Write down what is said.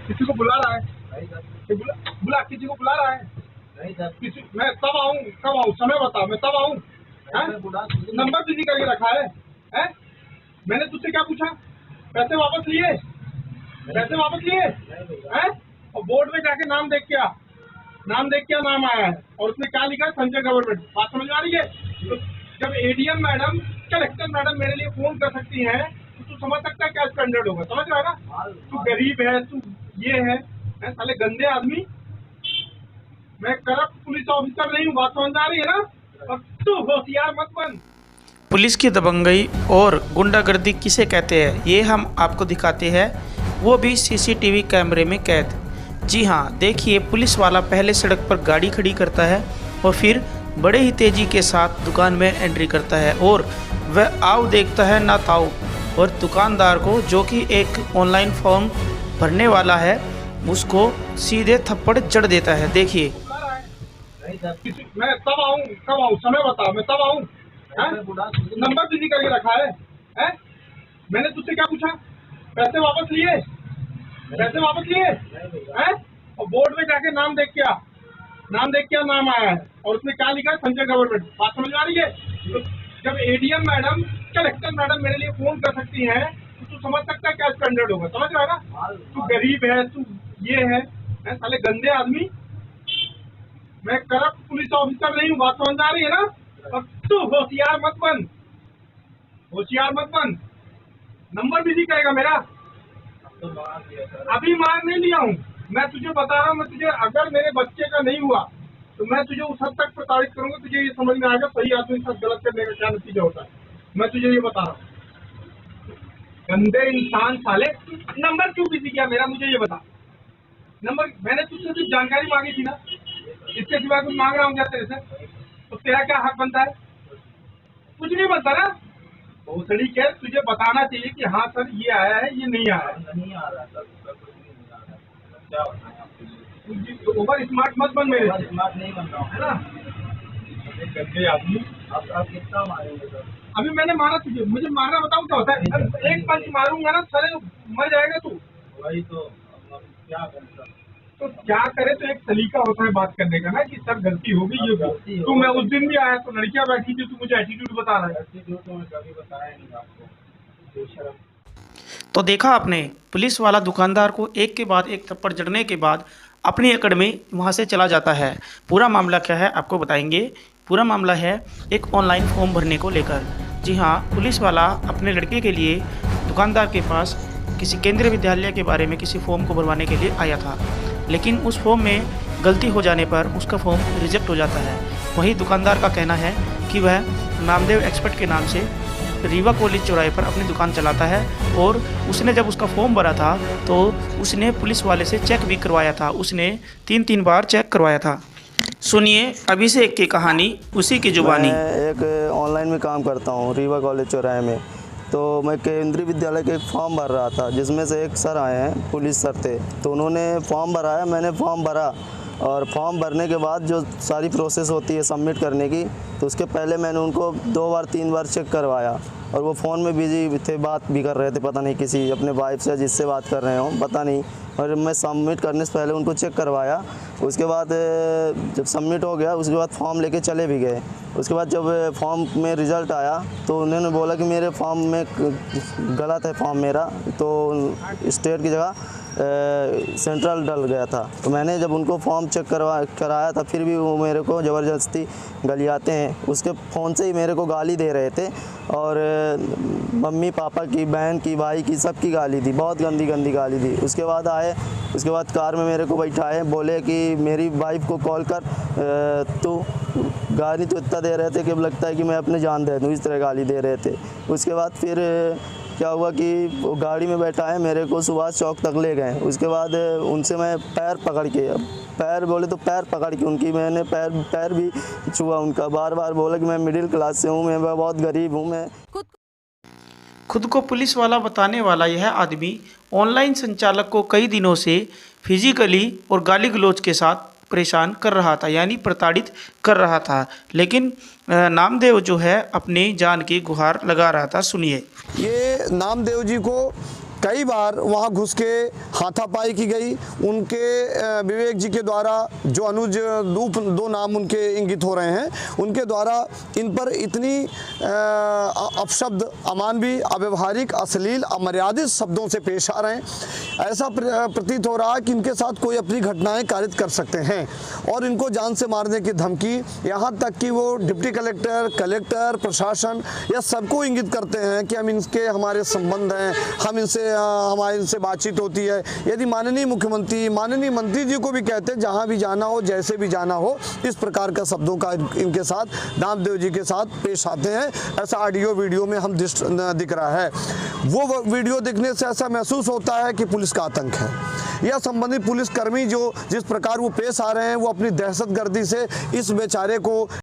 किसी को बुला रहा है? नहीं सर। ये बुला किसी को बुला रहा है? नहीं सर। किसी मैं कब आऊँ समय बता, मैं तब आऊँ? नंबर बिजी करके रखा है? मैंने तुझसे क्या पूछा? पैसे वापस लिए? पैसे वापस लिए हैं? और बोर्ड में जाके नाम देख क्या नाम आया है और उसमें क्या लिखा है? संजय गवर्नमेंट। बात समझ में आ रही है? तो जब एडीएम मैडम, कलेक्टर मैडम मेरे लिए फोन कर सकती हैं तो तू समझ सकता है क्या स्टैंडर्ड होगा? समझ रहा है ना? तू गरीब है, तू ये है साले गंदे आदमी। मैं करप्ट पुलिस ऑफिसर नहीं हूँ, बात समझ में आ रही है ना? और तू होशियार मत बन। पुलिस की दबंगई और गुंडागर्दी किसे कहते हैं ये हम आपको दिखाते हैं, वो भी सीसीटीवी कैमरे में कैद। जी हाँ, देखिए पुलिस वाला पहले सड़क पर गाड़ी खड़ी करता है और फिर बड़े ही तेज़ी के साथ दुकान में एंट्री करता है और वह आओ देखता है ना ताऊ, और दुकानदार को जो कि एक ऑनलाइन फॉर्म भरने वाला है उसको सीधे थप्पड़ जड़ देता है। देखिए। मैं कब आऊँ समय बता, मैं तब आऊँ? नंबर बिजी करके रखा है? मैंने तुझसे क्या पूछा? पैसे वापस लिए? पैसे वापस लिए हैं? और बोर्ड में जाके नाम देख क्या नाम आया है और उसमें क्या लिखा है? संजय गवर्नमेंट। बात समझ में आ रही है? तो जब एडीएम मैडम, कलेक्टर मैडम मेरे लिए फोन कर सकती हैं तो तू समझ सकता है क्या स्टैंडर्ड होगा? समझ रहा है ना? तू गरीब है, तू ये है साले गंदे आदमी। मैं करप्ट पुलिस ऑफिसर नहीं हूँ, बात समझ में आ रही है ना? और तू होशियार मत बन। नंबर बिजी करेगा मेरा? अभी मार नहीं लिया हूँ, मैं तुझे बता रहा हूँ। मैं तुझे, अगर मेरे बच्चे का नहीं हुआ तो मैं तुझे उस हद तक प्रताड़ित करूंगा, तुझे ये समझ में आएगा सही आदमी के साथ गलत करने का क्या नतीजा होता है। मैं तुझे ये बता रहा हूँ। गंदे इंसान साले। नंबर क्यों बिजी किया मेरा, मुझे ये बता। नंबर मैंने तुझसे सिर्फ जानकारी मांगी थी ना, इसके सिवा कुछ मांग रहा हूँ क्या तेरे से? तो तेरा क्या हक बनता है? कुछ नहीं बनता ना। भोसड़ी के तुझे बताना चाहिए कि हाँ सर ये आया है, ये नहीं आया है। नहीं आ रहा सर, कुछ भी नहीं आ रहा। क्या बताएं आपको? तो ओवर स्मार्ट मत बन मेरे से, स्मार्ट नहीं बन रहा हूँ, है ना? गंदे आदमी। आप कितना मारेंगे सर? अभी मैंने मारा तुझे, मुझे मारना बताऊँ क्या होता है? एक पंच मारूंगा ना साले मर जाएगा तू। वही तो, अब क्या करें सर? तो क्या करे? तो एक सलीका होता है बात करने का ना कि सर गलती हो गई, ये गलती हो तो मैं उस दिन भी आया तो लड़कियां बैठी थी, तू मुझे एटीट्यूड बता रहा है। एटीट्यूड तो मैं कभी बताया नहीं आपको, बेशरम। तो देखा आपने, पुलिस वाला दुकानदार को एक के बाद एक थप्पड़ जड़ने के बाद अपनी एकड़ में वहाँ से चला जाता है। पूरा मामला क्या है आपको बताएंगे। पूरा मामला है एक ऑनलाइन फॉर्म भरने को लेकर। जी हाँ, पुलिस वाला अपने लड़के के लिए दुकानदार के पास किसी केंद्रीय विद्यालय के बारे में किसी फॉर्म को भरवाने के लिए आया था, लेकिन उस फॉर्म में गलती हो जाने पर उसका फॉर्म रिजेक्ट हो जाता है। वही दुकानदार का कहना है कि वह नामदेव एक्सपर्ट के नाम से रीवा कॉलेज चौराहे पर अपनी दुकान चलाता है और उसने जब उसका फॉर्म भरा था तो उसने पुलिस वाले से चेक भी करवाया था। उसने 3 बार चेक करवाया था। सुनिए अभिषेक की कहानी, उसी की जुबानी। मैं एक ऑनलाइन में काम करता हूँ रीवा कॉलेज चौराहे में। तो मैं केंद्रीय विद्यालय के एक फॉर्म भर रहा था, जिसमें से एक सर आए हैं, पुलिस सर थे। तो उन्होंने फॉर्म भराया, मैंने फॉर्म भरा और फॉर्म भरने के बाद जो सारी प्रोसेस होती है सबमिट करने की, तो उसके पहले मैंने उनको 2 बार चेक करवाया और वो फ़ोन में बिजी थे, बात भी कर रहे थे, पता नहीं किसी अपने वाइफ से जिससे बात कर रहे हो पता नहीं। और मैं सबमिट करने से पहले उनको चेक करवाया। उसके बाद जब सबमिट हो गया उसके बाद फॉर्म लेके चले भी गए। उसके बाद जब फॉर्म में रिज़ल्ट आया तो उन्होंने बोला कि मेरे फॉर्म में गलत है फॉर्म मेरा, तो स्टेट की जगह सेंट्रल डल गया था। तो मैंने जब उनको फॉर्म चेक कराया था फिर भी वो मेरे को ज़बरदस्ती गलियाते हैं। उसके फ़ोन से ही मेरे को गाली दे रहे थे और मम्मी पापा की, बहन की, भाई की, सबकी गाली दी, बहुत गंदी गंदी गाली दी। उसके बाद आए, उसके बाद कार में मेरे को बैठाए, बोले कि मेरी वाइफ को कॉल कर, तो गाली तो इतना दे रहे थे कि अब लगता है कि मैं अपने जान दे दूँ, इस तरह गाली दे रहे थे। उसके बाद फिर क्या हुआ कि वो गाड़ी में बैठाए, मेरे को सुभाष चौक तक ले गए। उसके बाद उनसे मैं पैर पकड़ के, पैर बोले तो पैर पकड़ के उनकी मैंने पैर भी छुआ उनका। बार बार बोला कि मैं मिडिल क्लास से हूँ, मैं बहुत गरीब हूँ। मैं खुद को पुलिस वाला बताने वाला यह आदमी ऑनलाइन संचालक को कई दिनों से फिजिकली और गाली गलौज के साथ परेशान कर रहा था, यानी प्रताड़ित कर रहा था। लेकिन नामदेव जो है अपनी जान की गुहार लगा रहा था। सुनिए। ये नामदेव जी को कई बार वहाँ घुस के हाथापाई की गई। उनके विवेक जी के द्वारा जो अनुज दो नाम उनके इंगित हो रहे हैं, उनके द्वारा इन पर इतनी अपशब्द, अमानवीय, अव्यवहारिक, अश्लील, अमर्यादित शब्दों से पेश आ रहे हैं। ऐसा प्रतीत हो रहा है कि इनके साथ कोई अपनी घटनाएं कारित कर सकते हैं और इनको जान से मारने की धमकी, यहाँ तक कि वो डिप्टी कलेक्टर, कलेक्टर, प्रशासन या सबको इंगित करते हैं कि हम इनके हमारे संबंध हैं, हम हमारे इनसे बातचीत होती है। यदि माननीय मुख्यमंत्री, माननीय मंत्री जी को भी कहते हैं जहाँ भी जाना हो, जैसे भी जाना हो, इस प्रकार का शब्दों का इनके साथ नामदेव जी के साथ पेश आते हैं। ऐसा ऑडियो वीडियो में हम दिख रहा है। वो वीडियो देखने से ऐसा महसूस होता है कि पुलिस का आतंक है या संबंधित पुलिसकर्मी जो जिस प्रकार वो पेश आ रहे हैं, वो अपनी दहशतगर्दी से इस बेचारे को